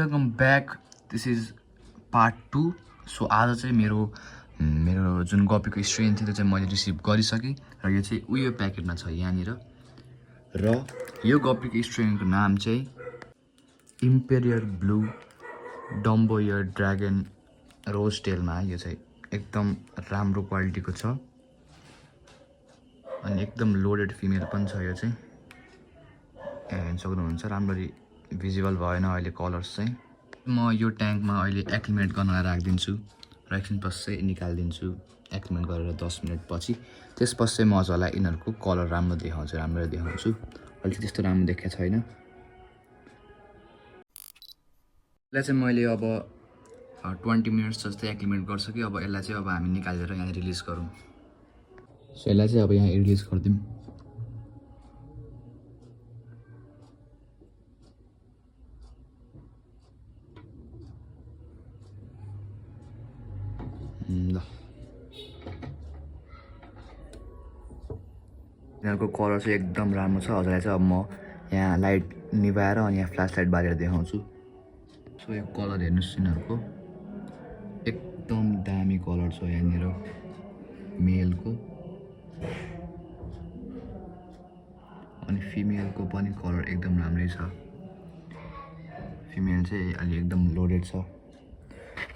Welcome back, this is part 2। So आज चाहिँ मेरो जुन गपीको स्ट्रेन थियो त्यो चाहिँ मैले रिसिभ गरिसकेँ र यो चाहिँ उयो प्याकेटमा छ यहाँनिर। र यो गपीको स्ट्रेनको नाम चाहिँ इम्पेरियल ब्लू डम्बोयर ड्रागन रोज टेलमा। यो चाहिँ एकदम राम्रो क्वालिटीको छ अनि एकदम लोडेड फिमेल पनि छ। यो चाहिँ हेर्न सक्नुहुन्छ, राम्ररी भिजिबल भएन अहिले कलर्स चाहिँ। म यो ट्याङ्कमा अहिले एक्लिमेट गर्न राखिदिन्छु र एकछिन पछि चाहिँ निकालिदिन्छु एक्लिमेट गरेर 10 मिनट पछि। त्यसपछि चाहिँ मजालाई यिनीहरूको कलर राम्रो राम्ररी देखाउँछु। अहिले त्यस्तो राम्रो देखेको छैन। यसलाई चाहिँ मैले अब 20 मिनट्स जस्तै एक्लिमेट गरिसकेँ। अब यसलाई चाहिँ अब हामी निकालेर यहाँ रिलिज गरौँ। सो यसलाई चाहिँ अब यहाँ रिलिज गरिदिउँ। ल, यिनीहरूको कलर चाहिँ एकदम राम्रो छ। हजुरलाई चाहिँ अब म यहाँ लाइट निभाएर अनि यहाँ फ्ल्यास लाइट बालेर देखाउँछु। सो यो कलर हेर्नुहोस्, यिनीहरूको एकदम दामी कलर छ यहाँनिर मेलको, अनि फिमेलको पनि कलर एकदम राम्रै छ। फिमेल चाहिँ अलि एकदम लोडेड छ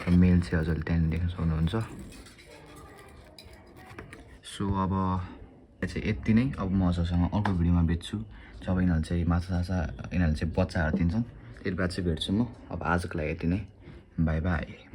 र मेल चाहिँ हजुरले त्यहाँनिर देख्न सक्नुहुन्छ। सो अब चाहिँ यति नै। अब म हजुरसँग अर्को भिडियोमा भेट्छु जब यिनीहरूले चाहिँ यिनीहरूले चाहिँ बच्चाहरू दिन्छन्। त्यति बेला चाहिँ भेट्छु म। अब आजको लागि यति नै। By by.